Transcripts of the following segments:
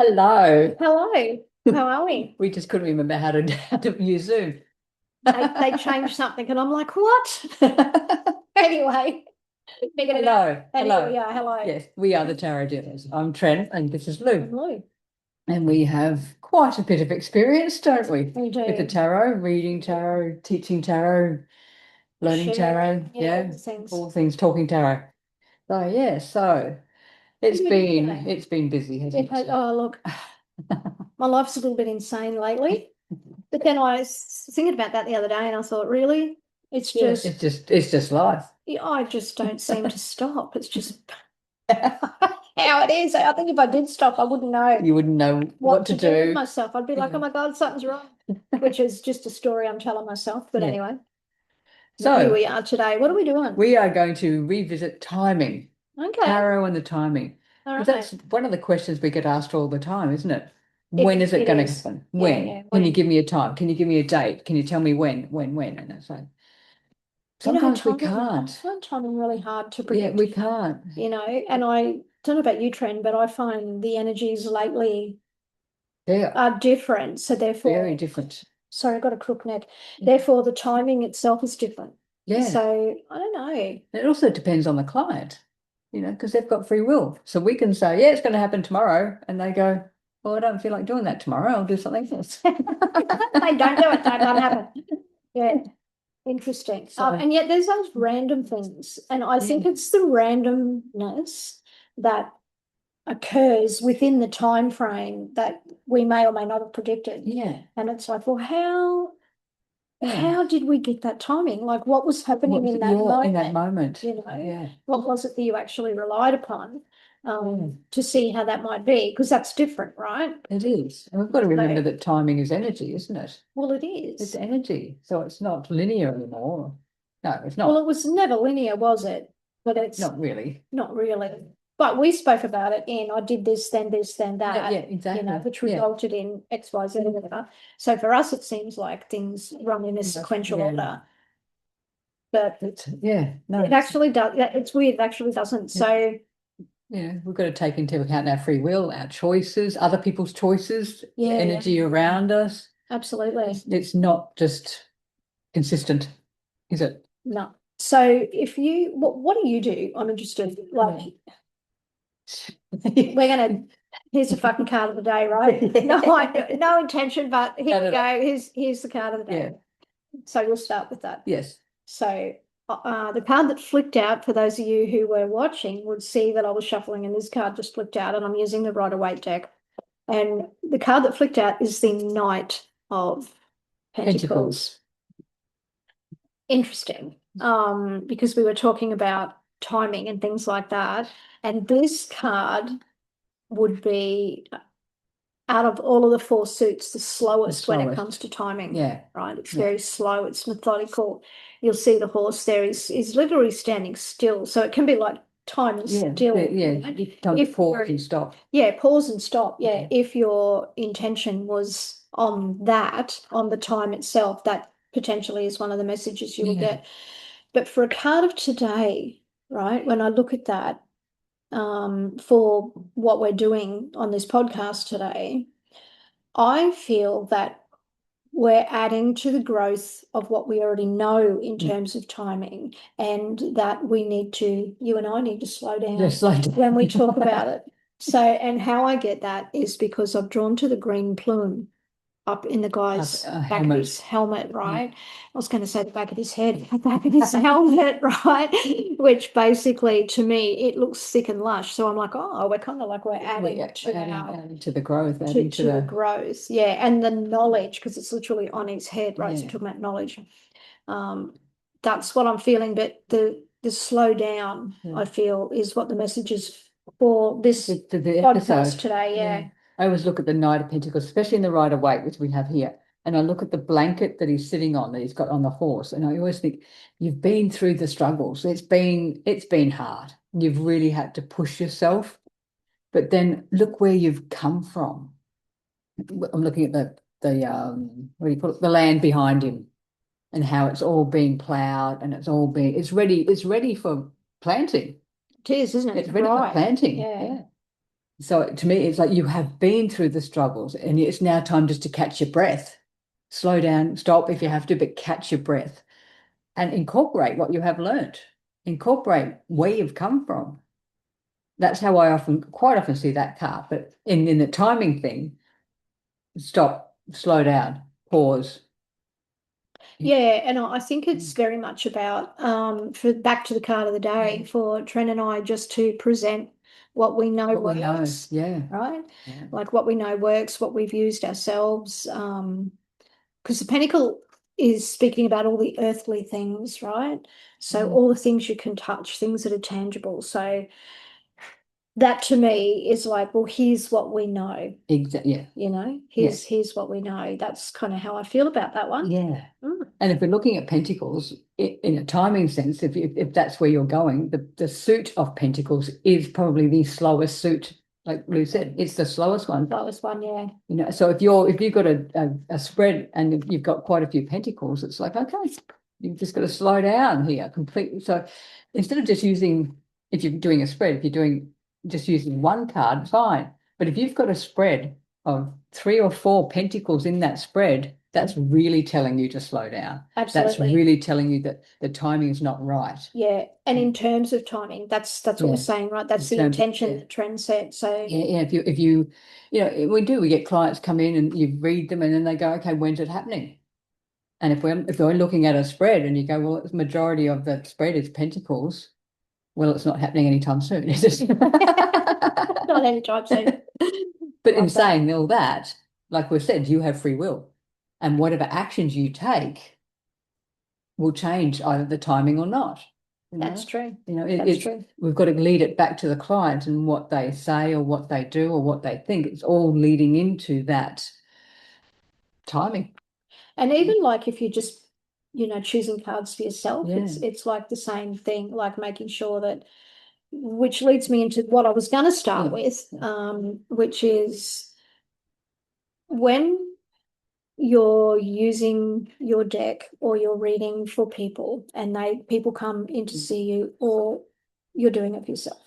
Hello. Hello, how are we? We just couldn't remember how to use Zoom. They changed something, and I'm like, what? Anyway, figured it out, Hello. and here we Hello. are. Hello, Yes, we are the tarot dealers. I'm Tren and this is I'm Lou. Lou. And we have quite a bit of experience, don't we? We With the do tarot, reading tarot, teaching tarot, learning sharing, tarot. yeah, all Yeah, the things. all things talking tarot. So What it's do we do been today? it's been busy, It hasn't has, it? oh, look, my life's a little bit insane lately, but then I was thinking about that the other day, and I thought, really, it's Yeah, just, it's just life. I just don't seem to stop. It's just how it is. I think if I did stop, I wouldn't know You wouldn't know what what to to do with do. myself. I'd be like, oh Yeah. my God, something's wrong, which is just a story I'm telling myself. But Yeah. anyway, here So we are today. What are we doing? we are going to revisit timing, Okay. tarot and the timing, All because right. that's one of the questions we get asked all the time, isn't it? When is it It going to is. happen? Yeah, When? yeah. Can you When? give me a time? Can you give me a date? Can you tell me when? And it's like, sometimes we I can't. find timing really hard to Yeah, predict, we can't. and I don't know about you, Trent, but I find the energies lately They're are different. So very therefore, different. sorry, I got a crook neck. Therefore, the timing itself is different. Yeah. So I don't know. It also depends on the client, because they've got free will. So we can say, yeah, it's going to happen tomorrow. And they go, well, I don't feel like doing that tomorrow. I'll do something else. They don't do it. Don't happen. Yeah. Interesting. So, And yet there's those random things. And I yeah. think it's the randomness that occurs within the time frame that we may or may not have predicted. Yeah. And it's like, well, how Yeah. how did we get that timing? Like what was happening What, in that yeah, in that moment? moment. You know, Yeah. what was it that you actually relied upon Yeah. to see how that might be? Because that's different, right? It is. And we've got to remember So, that timing is energy, isn't it? well, it It's is. energy. So it's not linear anymore. No, it's Well, it not. was never linear, was it? But it's Not really. not really. But we spoke about it in I did this, then Yeah, yeah, that, exactly. which Yeah. resulted in X, Y, Z, or whatever. So for us, it seems like things run in a sequential Yeah. order. But Yeah. No, it actually does. It's weird. It actually doesn't. So we've got to take into account our free will, our choices, other people's choices, the yeah, yeah, energy around us. absolutely. It's not just consistent, is it? No. So if you, what do you do? I'm interested. Like we're gonna. Here's the fucking card of the day, right? No, no intention, but here No, we no, no. go. Here's the card of the Yeah. day. So we'll start with that. Yes. So the card that flicked out, for those of you who were watching, would see that I was shuffling and this card just flicked out, and I'm using the Rider-Waite deck. And the card that flicked out is the Knight of Pentacles. Pentacles. Interesting, because we were talking about timing and things like that. And this card would be out of all of the four suits, the slowest when it comes to timing, Yeah. right? It's Yeah. very slow, it's methodical. You'll see the horse there is literally standing still. So it can be like time and Yeah. still. Yeah. Don't If pause and stop. yeah, pause and stop. Yeah. Yeah. If your intention was on that, on the time itself, that potentially is one of the messages you will Yeah. get. But for a card of today, right, when I look at that, for what we're doing on this podcast today, I feel that we're adding to the growth of what we already know in Mm. terms of timing, and that you and I need to slow down Just like when we talk about it. So, and how I get that is because I've drawn to the green plume up in the guy's back of his helmet, Yeah. right? I was going to say the back of his head, the back of his helmet, right? Which basically to me, it looks thick and lush. So I'm like, oh, we're kind of like we're adding to Adding to the growth, to, adding to to the the growth. Yeah. And the knowledge, because it's literally on his head, right? So yeah. talking about knowledge. Um, that's what I'm feeling. But the slow down, Yeah. I feel, is what the message is for this The podcast episode. today. Yeah. Yeah. I always look at the Knight of Pentacles, especially in the Rider-Waite, which we have here. And I look at the blanket that he's sitting on, that he's got on the horse. And I always think, you've been through the struggles. It's been hard. You've really had to push yourself. But then look where you've come from. I'm looking at the what do you call it? The land behind him and how it's all being plowed and it's ready for planting. It is, isn't it? It's It's ready for right. planting. Yeah. Yeah. So to me, it's like you have been through the struggles and it's now time just to catch your breath. Slow down, stop if you have to, but catch your breath and incorporate what you have learned. Incorporate where you've come from. That's how I quite often see that card. But in the timing thing, stop, slow down, pause. Yeah, and I think it's very much about for back to the card of the day for Tren and I just to present what we know What we know, works, yeah. right? Yeah. Like what we know works, what we've used ourselves. Because the Pentacle is speaking about all the earthly things, right? So all the things you can touch, things that are tangible. So that to me is like, well, here's what we know. Exactly. Yeah. You know, here's what we know. That's kind of how I feel about that one. Yeah. Mm. And if we're looking at pentacles in a timing sense, if that's where you're going, the suit of pentacles is probably the slowest suit. Like Lou said, it's the slowest one. Slowest one, yeah. You know, so if you've got a spread and you've got quite a few pentacles, it's like, okay, you've just got to slow down here completely. So instead of just using, if you're doing a spread, if you're doing just using one card, fine. But if you've got a spread of 3 or 4 pentacles in that spread, that's really telling you to slow down. Absolutely. That's really telling you that the timing is not right. Yeah. And in terms of timing, that's what we're saying, right? That's the intention that Tren set. So yeah, if you we get clients come in and you read them and then they go, okay, when's it happening? And if we're looking at a spread and you go, well, the majority of the spread is pentacles, well, it's not happening anytime soon, is it? not anytime soon. But in saying all that, like we've said, you have free will. And whatever actions you take will change either the timing or not. That's true. That's true. We've got to lead it back to the client and what they say or what they do or what they think. It's all leading into that timing. And even like if you just, choosing cards for yourself, it's like the same thing, like making sure that, which leads me into what I was going to start with, which is when you're using your deck or you're reading for people and people come in to see you or you're doing it for yourself.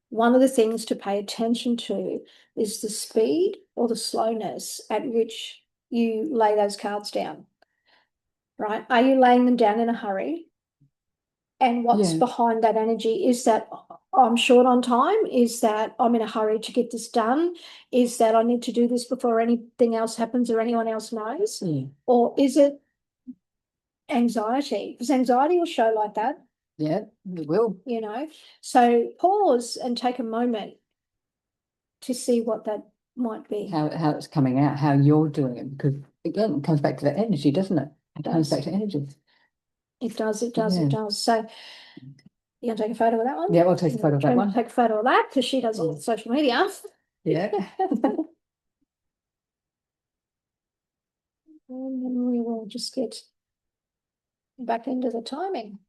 One of the things to pay attention to is the speed or the slowness at which you lay those cards down, right? Are you laying them down in a hurry? And what's behind that energy? Is that I'm short on time? Is that I'm in a hurry to get this done? Is that I need to do this before anything else happens or anyone else knows? Or is it anxiety? Because anxiety will show like that. Yeah, it will. So pause and take a moment to see what that might be. How it's coming out, how you're doing it. Because again, it comes back to the energy, doesn't it? It comes back to energy. It does. So you gonna take a photo of that one? Yeah, we'll take a photo of that one. Take a photo of that because she does all the social media. Yeah. And then we will just get back into the timing.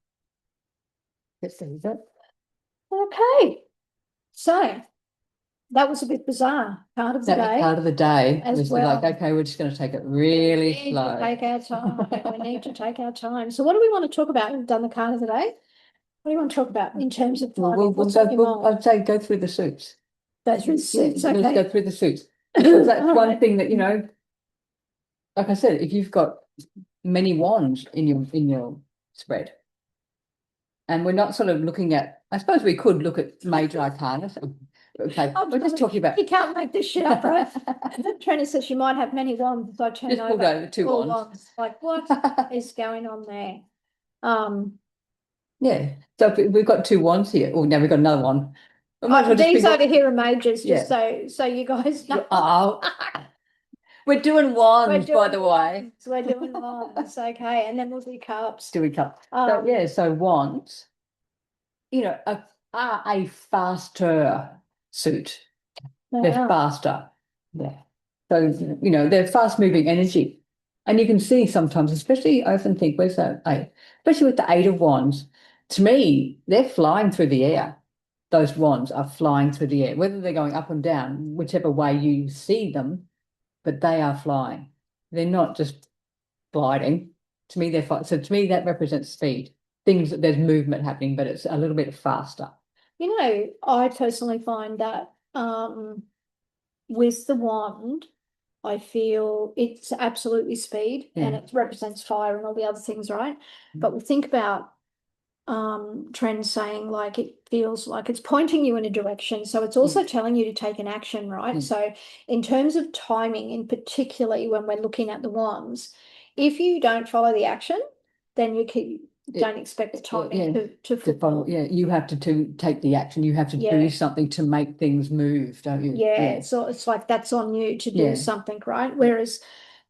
Let's see that. Okay. So that was a bit bizarre. Card of the day. Card of the day as was well. Like, okay, we're just going to take it really slow. Take our time. We need to take our time. So what do we want to talk about? We've done the card of the day. What do you want to talk about in terms of timing? I'd say go through the suits. Go through the suits. Okay. Let's go through the suits. Because that's one thing that, like I said, if you've got many wands in your spread, and we're not sort of looking at, I suppose we could look at major arcana. Okay, we're just talking about. You can't make this shit up, right? Trina says she might have many wands. I turn just over 2 wands. Like what is going on there? Yeah. So we've got 2 wands here. Oh, now we've got another one. These over here are majors, just so you guys know. Oh. We're doing wands, by the way. So we're doing wands, okay, and then we'll do cups. Cups. So wands, are a faster suit. They're faster. Yeah. So, they're fast-moving energy. And you can see sometimes, especially I often think, where's that 8? Especially with the 8 of wands, to me, they're flying through the air. Those wands are flying through the air, whether they're going up and down, whichever way you see them, but they are flying. They're not just gliding. To me, they're flying. So to me, that represents speed. There's movement happening, but it's a little bit faster. I personally find that Um, with the wand, I feel it's absolutely speed and it represents fire and all the other things, right? But we think about trends saying like it feels like it's pointing you in a direction. So it's also telling you to take an action, right? So in terms of timing, in particularly when we're looking at the wands, if you don't follow the action, then don't expect the timing to follow. fulfill. Yeah, you have to take the action. You have to do something to make things move, don't you? Yeah, so it's like that's on you to do something, right? Whereas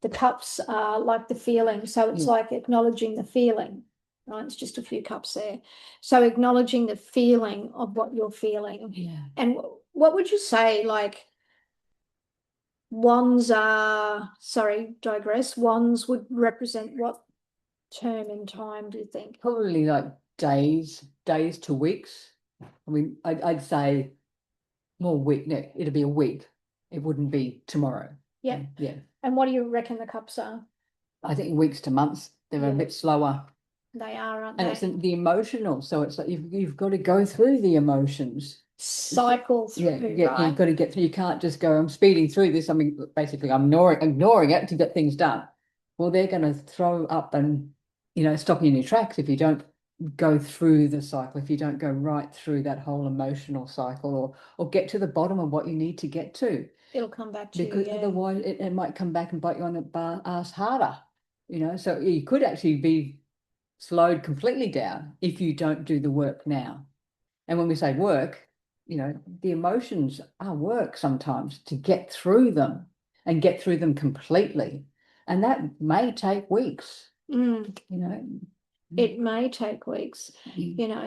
the cups are like the feeling. So it's like acknowledging the feeling, right? It's just a few cups there. So acknowledging the feeling of what you're feeling. Yeah. And what would you say, like, wands are, sorry, digress, wands would represent what term in time, do you think? Probably like days to weeks. I mean, I'd say more week. No, it'd be a week. It wouldn't be tomorrow. Yeah. Yeah. And what do you reckon the cups are? I think weeks to months. They're a bit slower. They are, aren't And they? it's the emotional. So it's like you've got to go through the emotions. Cycle through, right? right? You've got to get through. You can't just go, I'm speeding through this. I mean, basically, I'm ignoring it to get things done. Well, they're going to throw up and, stop you in your tracks if you don't go through the cycle, if you don't go right through that whole emotional cycle or get to the bottom of what you need to get to. It'll come back to Because you, otherwise it might come back and bite you on the ass harder, So you could actually be slowed completely down if you don't do the work now. And when we say work, the emotions are work sometimes to get through them and get through them completely. And that may take weeks, It may take weeks,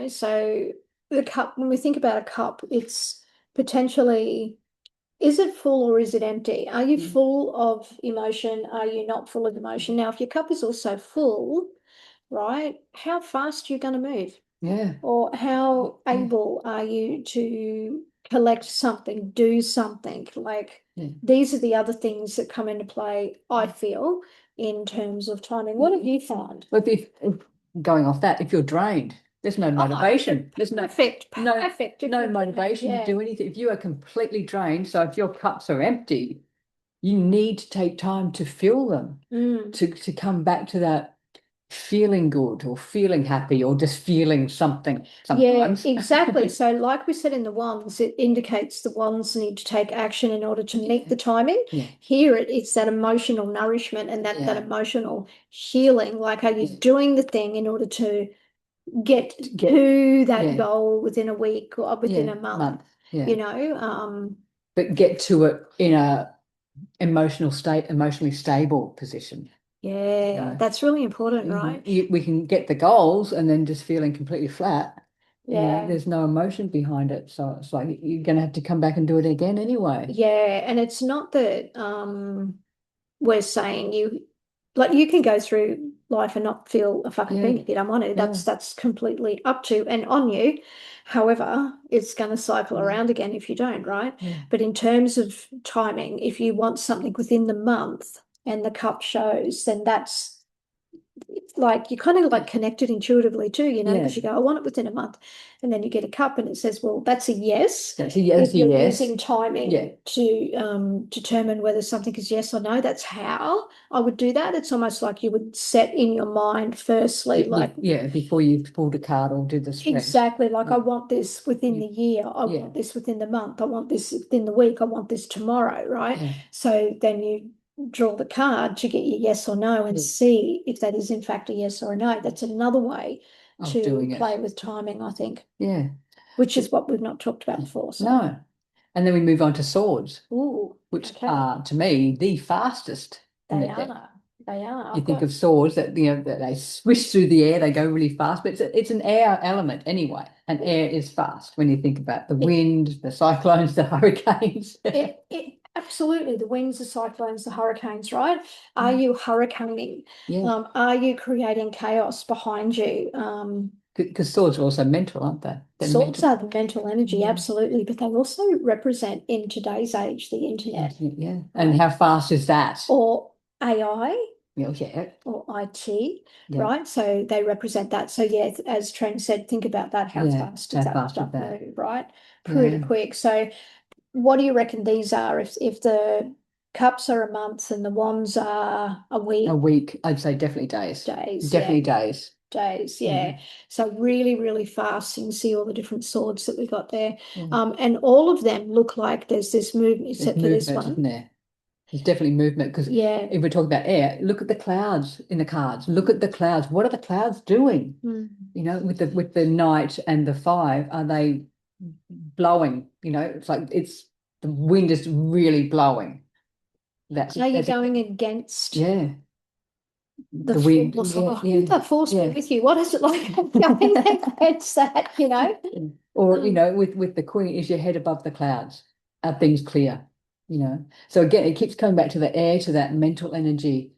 so the cup, when we think about a cup, it's potentially, is it full or is it empty? Are you full of emotion? Are you not full of emotion? Now, if your cup is also full, right, how fast are you going to move? Yeah. Or how able are you to collect something, do something? Like these are the other things that come into play, I feel, in terms of timing. What have you found? But if going off that, if you're drained, there's no motivation. There's perfect. No motivation to do anything. If you are completely drained, so if your cups are empty, you need to take time to fill them to come back to that feeling good or feeling happy or just feeling something sometimes. Yeah, exactly. So like we said in the ones, it indicates the ones need to take action in order to meet the timing. Here it's that emotional nourishment and that emotional healing. Like, are you doing the thing in order to get to that goal within a week or within a month? But get to it in a emotionally stable position. Yeah, that's really important, right? We can get the goals and then just feeling completely flat. There's no emotion behind it. So it's like you're going to have to come back and do it again anyway. Yeah, and it's not that we're saying you can go through life and not feel a fucking thing if you don't want to. That's completely up to and on you. However, it's going to cycle around again if you don't, right? But in terms of timing, if you want something within the month and the cup shows, then that's like you kind of like connected intuitively too, because you go, I want it within a month. And then you get a cup and it says, well, that's a yes. That's a yes. If you're using timing to determine whether something is yes or no, that's how I would do that. It's almost like you would set in your mind firstly, before you pulled a card or did the spread. Exactly, like I want this within the year, I want this within the month, I want this within the week, I want this tomorrow, right? So then you draw the card to get your yes or no and see if that is in fact a yes or a no. That's another way to play with timing, I think. Yeah. Which is what we've not talked about before. So. No. And then we move on to swords. Ooh, which are, to me, the fastest. They are. They are. You think of swords that that they swish through the air, they go really fast, but it's an air element anyway. And air is fast when you think about the wind, the cyclones, the hurricanes. Absolutely, the winds, the cyclones, the hurricanes, right? Are you hurricaning? Are you creating chaos behind you? Because swords are also mental, aren't they? Swords are the mental energy, absolutely, but they also represent in today's age the internet. Yeah. And how fast is that? Or AI. Yeah. Or IT, right? So they represent that. So as Tren said, think about that. How fast does that stuff move, right? Pretty quick. So what do you reckon these are? If the cups are a month and the wands are a A week, week, I'd say definitely days. days, yeah, Definitely days. days, Yeah. yeah. So really, really fast. You can see all the different swords that we got there. Yeah. And all of them look like there's this movement, There's except for this movement, isn't one. there? There's definitely movement because Yeah. if we're talking about air, look at the clouds in the cards. Look at the clouds. What are the clouds doing? Mm. With the knight and the five, are they blowing? It's like the wind is really blowing. That's So you're as going against yeah, the the wind. force. Yeah, Oh, yeah, the force be yeah. with you. What is it like going against that? Or, Um, with the queen, is your head above the clouds? Are things clear? So again, it keeps coming back to the air, to that mental energy.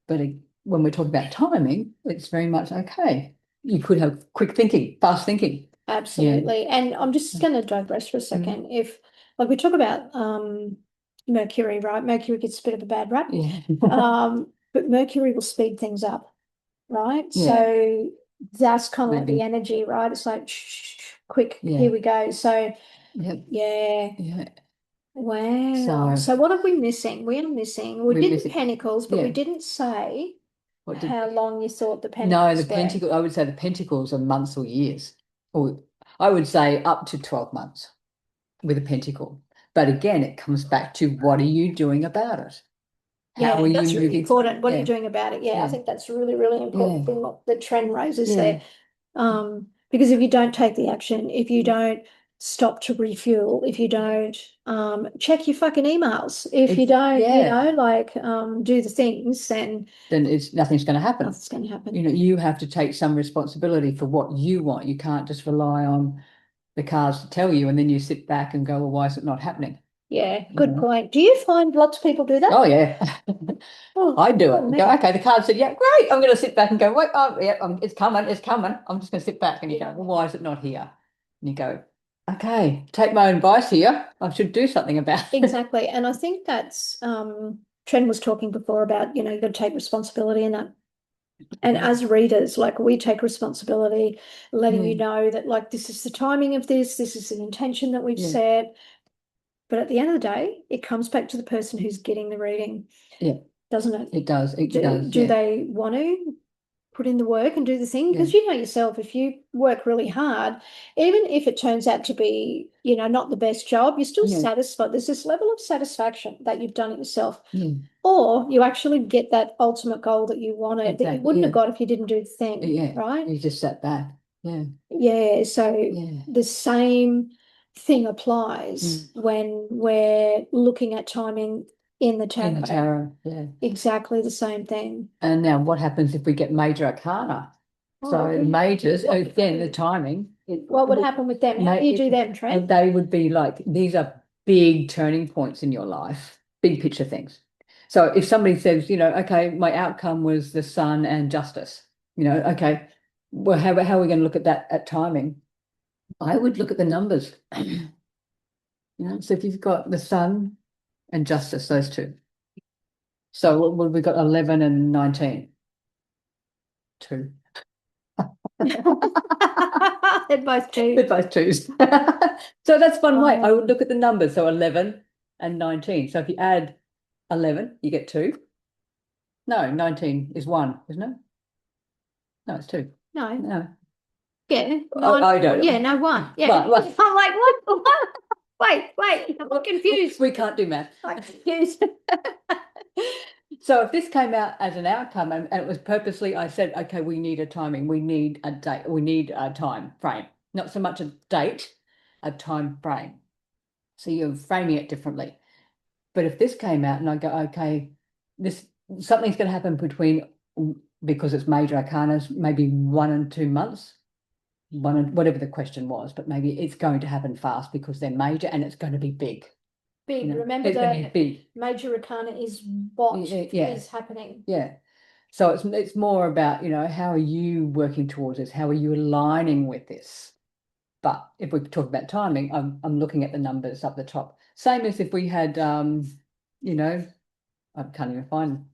But when we're talking about timing, it's very much okay. You could have quick thinking, fast thinking. Yeah. Absolutely. And I'm just going to digress for a Mm. second. If, like, we talk about Mercury, right? Mercury gets a bit of a bad rap. Yeah. But Mercury will speed things up, right? Yeah. So that's kind of like the Moving. energy, right? It's like, shh, quick, Yeah. here we go. So, Yeah. yeah. Yeah. Wow. So So what are we missing? We are missing, we we're did the missing. Pentacles, but we Yeah. didn't say What did how long you thought the No, the Pentacles were. pentacle, I would say the pentacles are months or years. Or I would say up to 12 months with a pentacle. But again, it comes back to what are you doing about it? How are Yeah, you that's really moving? important. What are you Yeah. doing about it? Yeah, I Yeah. think that's really, really important Yeah. thing what the trend raises Yeah. there. Because if you don't take the action, if you don't stop to refuel, if you don't check your fucking emails, if you don't, Yeah. do the things, then Then it's nothing's going to happen. nothing's going to happen. You have to take some responsibility for what you want. You can't just rely on the cards to tell you, and then you sit back and go, well, why is it not happening? Yeah, You good know? point. Do you find lots of people do that? Oh yeah. Oh, I do oh it. Go, man. okay, the card said, yeah, great. I'm going to sit back and go, wait, oh, yeah, it's coming, it's coming. I'm just going to sit back and you go, well, why is it not here? And you go, okay, take my own advice here. I should do something about it. Exactly. And I think that's Trent was talking before about, you've got to take responsibility in that. And as readers, like we take responsibility, letting you Yeah, know that like this is the timing of this is the intention that we've yeah, set. But at the end of the day, it comes back to the person who's getting the reading, yeah. doesn't it? It does. It Do, does. do Yeah, they want to put in the work and do the thing? yeah, Because you know yourself, if you work really hard, even if it turns out to be, not the best job, you're still yeah, satisfied. There's this level of satisfaction that you've done it yourself. yeah. Or you actually get that ultimate goal that you wanted, that you Exactly. wouldn't have Yeah, got if you didn't do the thing, yeah. right? You just sat back. Yeah, Yeah, so yeah. the same thing applies Mm. when we're looking at timing in the In the tarot. tarot. Yeah. Exactly the same thing. And now, what happens if we get major arcana? Oh, So majors, again, the timing. what would happen with them? How do you do them, Trent? And they would be like, these are big turning points in your life, big picture things. So if somebody says, okay, my outcome was the sun and justice, okay, well, how are we going to look at that at timing? I would look at the numbers. So if you've got the sun and justice, those two. So what we got 11 and 19. Two. They're both They're two. both twos. So that's one way. I would Um, look at the numbers. So 11 and 19. So if you add 11, you get two. No, 19 is one, isn't it? No, it's two. no, No, yeah, I don't yeah, know. no, one. Yeah. Right, right. I'm like, what? Wait, I'm confused. We can't do math. I'm confused. So if this came out as an outcome and it was purposely, I said, okay, we need a timing, we need a date, we need a time frame, not so much a date, a time frame. So you're framing it differently. But if this came out and I go, okay, this something's going to happen because it's major arcanas, maybe 1 and 2 months, whatever the question was, but maybe it's going to happen fast because they're major and it's going to be big. Big. Remember It's going to be the major arcana is what big. Yeah, is happening. yeah. So it's more about, how are you working towards this? How are you aligning with this? But if we talk about timing, I'm looking at the numbers up the top. Same as if we had I can't even find them.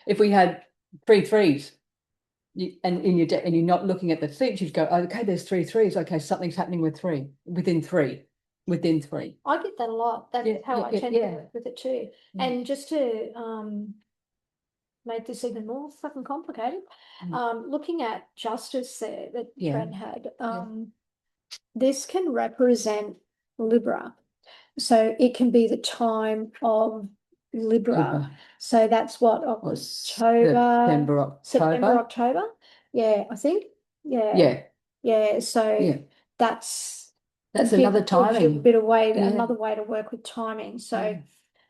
If we had three threes, and in your and you're not looking at the things, you'd go, okay, there's three threes. Okay, something's happening with three within three. within 3. I get that a lot. That's Yeah, how I yeah, tend yeah. to work with it too. Yeah. And just to make this even more fucking complicated, looking at justice there that Yeah. Tren had, this can represent Libra. So it can be the time of Libra. So that's what, October, September, October. Yeah, I think. Yeah. Yeah. So Yeah. that's another gives you a timing. bit of another way to work with timing. So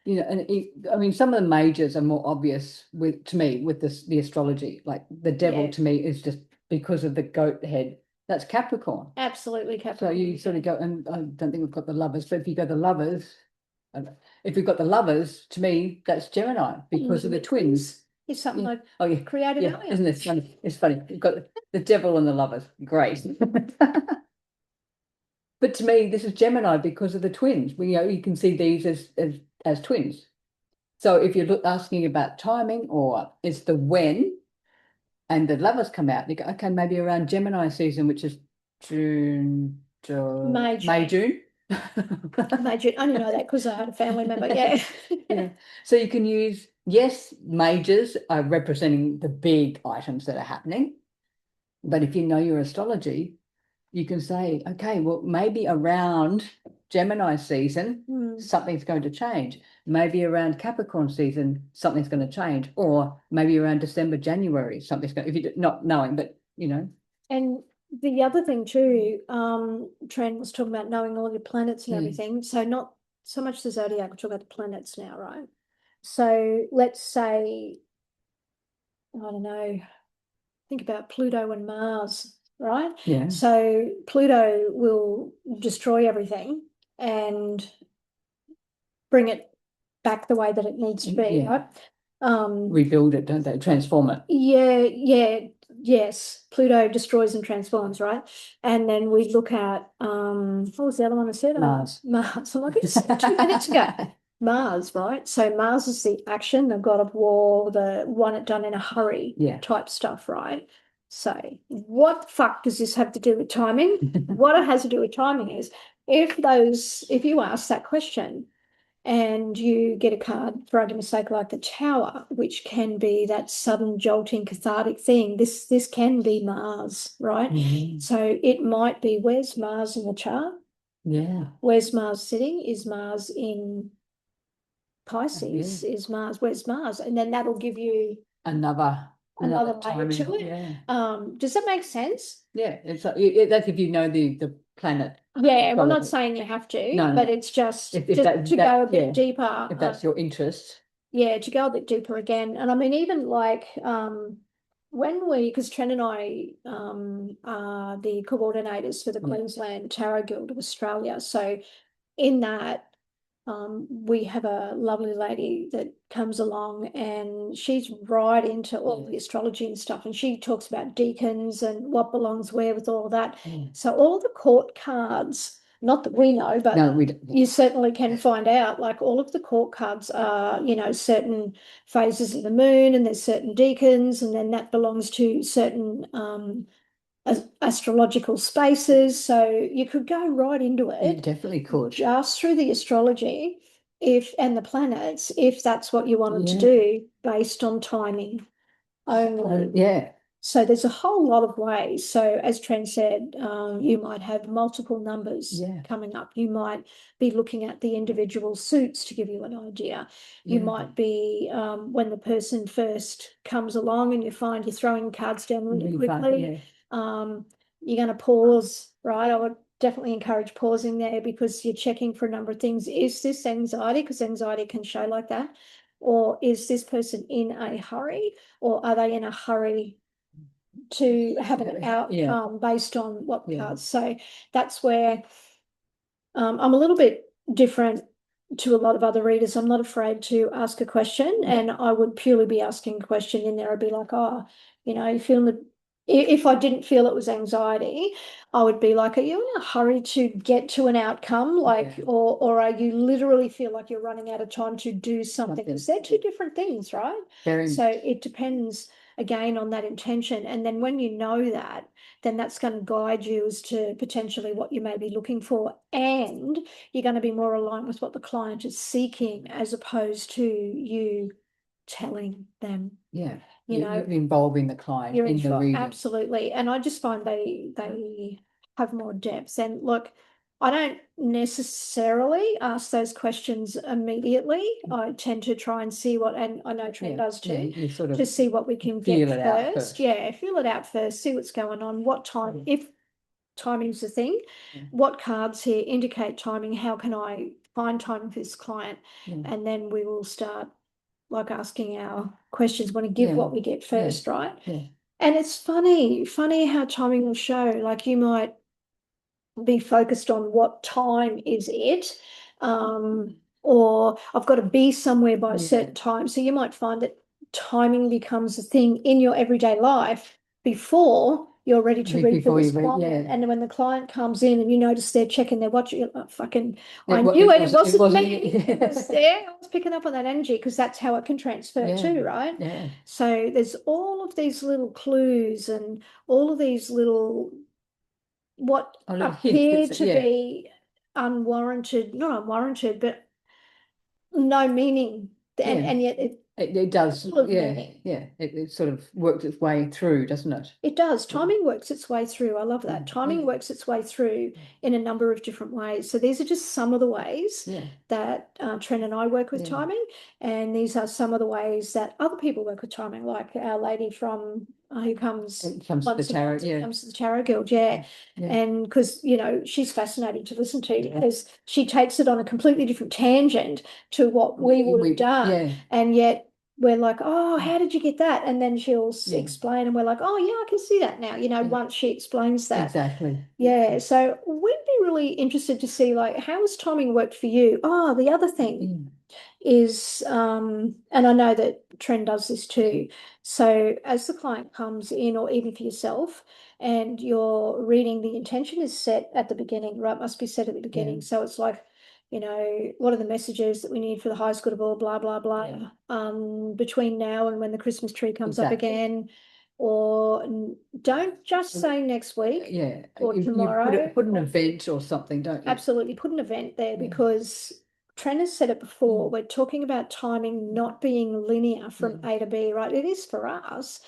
You know, and I mean, some of the majors are more obvious to me with the astrology. Like the devil to me is just because of the goat head. That's Capricorn. absolutely So Capricorn. you sort of go, and I don't think we've got the lovers, but if you go the lovers, if we've got the lovers, to me, that's Gemini because of the twins. It's something like created earlier. Isn't it funny? It's funny. You've got the devil and the lovers. Great. But to me, this is Gemini because of the twins. You can see these as twins. So if you're asking about timing, or it's the when, and the lovers come out, you go, okay, maybe around Gemini season, which is June, May, June. May, June. I only know that because I had a family member. Yeah. Yeah. So you can use, yes, majors are representing the big items that are happening. But if you know your astrology, you can say, okay, well, maybe around Gemini season, something's going to change. Maybe around Capricorn season, something's going to change. Or maybe around December, January, something's going to, if you're not knowing, but And the other thing too, Tren was talking about knowing all your planets and everything. So not so much the zodiac, we're talking about the planets now, right? So let's say, I don't know, think about Pluto and Mars, right? Yeah. So Pluto will destroy everything and bring it back the way that it needs to be, right? Rebuild it, don't they? Transform it. Yes. Pluto destroys and transforms, right? And then we look at what was the other one I said? Mars. Mars. I'm like, it's 2 minutes ago. Mars, right? So Mars is the action, the god of war, the want it done in a hurry type stuff, right? So what the fuck does this have to do with timing? What it has to do with timing is if you ask that question and you get a card, for argument's sake, like the Tower, which can be that sudden jolting cathartic thing. This can be Mars, right? So it might be, where's Mars in the chart? Yeah. Where's Mars sitting? Is Mars in Pisces? Is Mars, where's Mars? And then that'll give you another layer to it. Yeah. Does that make sense? Yeah, that's if you know the planet. Yeah, we're not saying you have to, but it's just to go a bit deeper. If that's your interest. Yeah, to go a bit deeper again. And I mean, even like because Tren and I are the coordinators for the Queensland Tarot Guild of Australia. So in that, we have a lovely lady that comes along and she's right into all the astrology and stuff. And she talks about deacons and what belongs where with all of that. So all the court cards, not that we know, but you certainly can find out, like all of the court cards are, certain phases of the moon, and there's certain deacons, and then that belongs to certain astrological spaces. So you could go right into it. You definitely could. Just through the astrology, and the planets, if that's what you wanted to do, based on timing only. So there's a whole lot of ways. So as Tren said, you might have multiple numbers coming up. You might be looking at the individual suits to give you an idea. You might be, when the person first comes along and you find you're throwing cards down really quickly, you're going to pause, right? I would definitely encourage pausing there because you're checking for a number of things. Is this anxiety? Because anxiety can show like that. Or is this person in a hurry? Or are they in a hurry to have an outcome based on what cards? So that's where I'm a little bit different to a lot of other readers. I'm not afraid to ask a question, and I would purely be asking a question in there. I'd be like, you feeling the, if I didn't feel it was anxiety, I would be like, are you in a hurry to get to an outcome? Like, or are you literally feel like you're running out of time to do something? Because they're two different things, right? So it depends again on that intention. And then when you know that, then that's going to guide you as to potentially what you may be looking for. And you're going to be more aligned with what the client is seeking as opposed to you telling them. Yeah. You're involving the client in the reading. Absolutely. And I just find they have more depth. And look, I don't necessarily ask those questions immediately. I tend to try and see what, and I know Tren does too, you sort of to see what we can feel get it out first. Yeah, feel it out first, see what's going on, what time, if timing's the thing, what cards here indicate timing, how can I find timing for this client? And then we will start like asking our questions, want to give what we get first, right? And it's funny how timing will show. Like you might be focused on what time is it, or I've got to be somewhere by a certain time. So you might find that timing becomes a thing in your everyday life before you're ready to read for this client. And when the client comes in and you notice they're checking their watch, you're like, fucking, I knew it. It wasn't me. It was there. I was picking up on that energy because that's how it can transfer too, right? Yeah. So there's all of these little clues and all of these little what appear to be unwarranted, not unwarranted, but no meaning. And yet it does, it sort of works its way through, doesn't it? It does. Timing works its way through. I love that. Timing works its way through in a number of different ways. So these are just some of the ways that Tren and I work with timing, and these are some of the ways that other people work with timing, like our lady from who comes to the tarot, comes to the Tarot Guild, and because she's fascinating to listen to because she takes it on a completely different tangent to what we would have done, and yet we're like, oh, how did you get that? And then she'll explain, and we're like, oh, yeah, I can see that now, once she explains that. Exactly. Yeah, so we'd be really interested to see, like, how has timing worked for you? Oh, the other thing is, and I know that Tren does this too. So as the client comes in, or even for yourself, and you're reading, the intention is set at the beginning, right? Must be set at the beginning. So it's like, what are the messages that we need for the highest good of all, blah, blah, blah, between now and when the Christmas tree comes up again. Or don't just say next week or tomorrow. You put an event or something, don't you? Absolutely, put an event there because Tren has said it before, we're talking about timing not being linear from A to B, right? It is for us.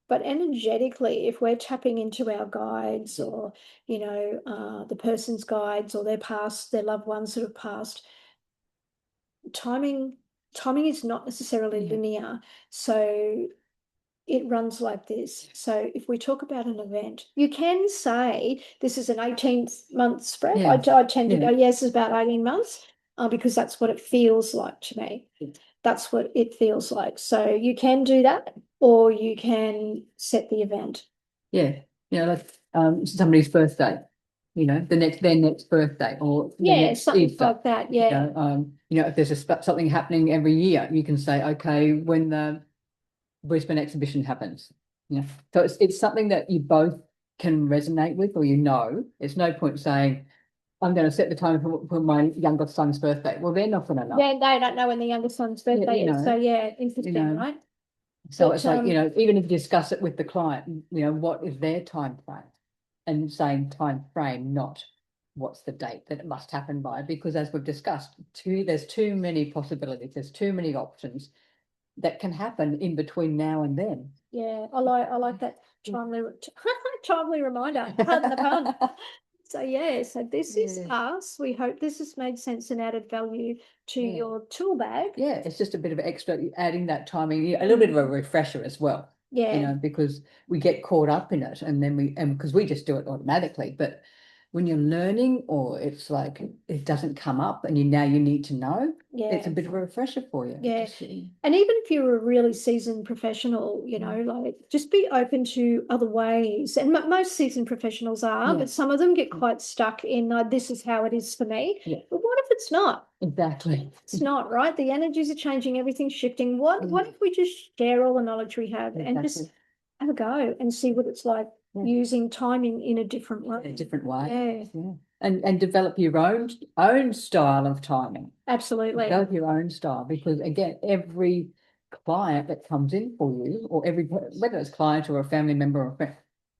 But energetically, if we're tapping into our guides or, the person's guides or their past, their loved ones that have passed, timing is not necessarily linear. So it runs like this. So if we talk about an event, you can say this is an 18-month spread. I tend to go, yes, it's about 18 months because that's what it feels like to me. That's what it feels like. So you can do that, or you can set the event. Like somebody's birthday, their next birthday, or something Easter. like that. If there's something happening every year, you can say, okay, when the Brisbane exhibition happens. So it's something that you both can resonate with, or it's no point saying, I'm going to set the time for my younger son's birthday. Well, they're not going to know. Yeah, they don't know when the younger son's birthday is. So interesting, right? So it's like, even if you discuss it with the client, what is their time frame? And saying time frame, not what's the date that it must happen by, because as we've discussed, there's too many possibilities, there's too many options that can happen in between now and then. Yeah, I like that timely reminder. Pardon the pun. So this is us. We hope this has made sense and added value to your tool bag. Yeah, it's just a bit of extra, adding that timing, a little bit of a refresher as well. Yeah. Because we get caught up in it, and then because we just do it automatically. But when you're learning, or it's like it doesn't come up and you need to know, it's a bit of a refresher for you. Yeah. And even if you're a really seasoned professional, like just be open to other ways. And most seasoned professionals are, but some of them get quite stuck in this is how it is for me. But what if it's not? Exactly. It's not, right? The energies are changing, everything's shifting. What if we just share all the knowledge we have and just have a go and see what it's like using timing in a different way. A different way. Yeah. And develop your own style of timing. Absolutely. Develop your own style, because again, every client that comes in for you, or whether it's client or a family member or a friend,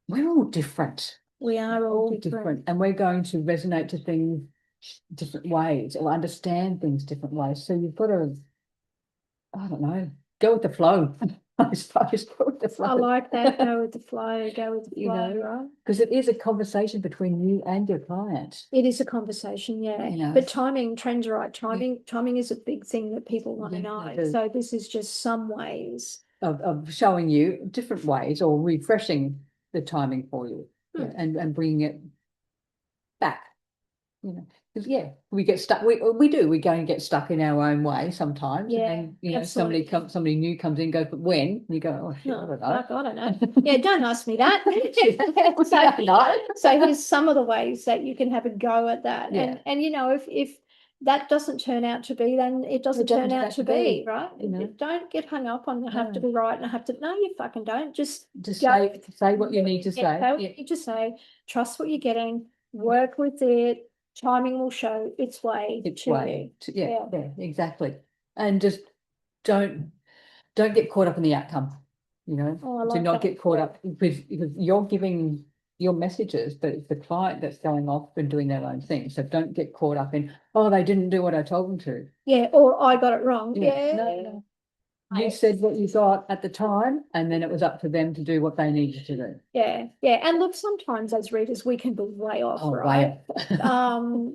we're all different. We are all different. And we're going to resonate to things different ways or understand things different ways. So you've got to, I don't know, go with the flow. I suppose go with the flow. I like that. Go with the flow. Go with the You flow, know, right? because it is a conversation between you and your client. It is a conversation, yeah. You know. But timing, trends are right. Timing is a big thing that people want to Yeah, know. So this is just some ways. of showing you different ways or refreshing the timing for you. Yeah, and bringing it back. You know, because we get stuck. We do. We go and get stuck in our own way sometimes. Yeah, and you know, absolutely. somebody new comes in, goes, but when? And you go, oh shit, I don't know. Fuck, I don't know. Yeah, don't ask me that. So, so here's some of the ways that you can have a go at that. Yeah. And you know, if that doesn't turn out to be, then it doesn't turn out to be, right? You know? Don't get hung up on I have to be right and I have to. No, you fucking don't. Just say what you need to say. Say what you need to say. Trust what you're getting. Work with it. Timing will show its way. Yeah, exactly. And just don't get caught up in the outcome. You know, do not get caught up because you're giving your messages, but it's the client that's going off and doing their own thing. So don't get caught up in, oh, they didn't do what I told them to. Yeah, or I got it wrong. Yeah. No. You said what you thought at the time, and then it was up to them to do what they needed to do. Yeah. And look, sometimes as readers, we can be way off, right? Way off.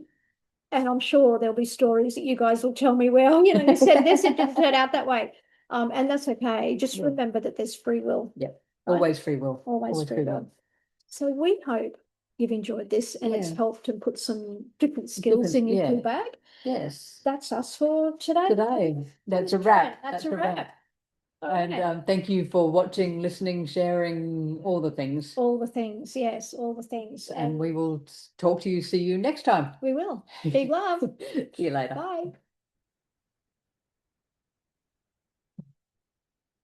And I'm sure there'll be stories that you guys will tell me, well, you know, you said this, it didn't turn out that way. And that's okay. Just remember that there's free will. Yeah. Right? Always free will. Always free will. So we hope you've enjoyed this and it's helped and put some different skills in your tool bag. Yes. That's us for today. That's a wrap. That's a wrap. And thank you for watching, listening, sharing, all the things. All the things, yes, all the things. And we will see you next time. We will. Big love. See you later. Bye.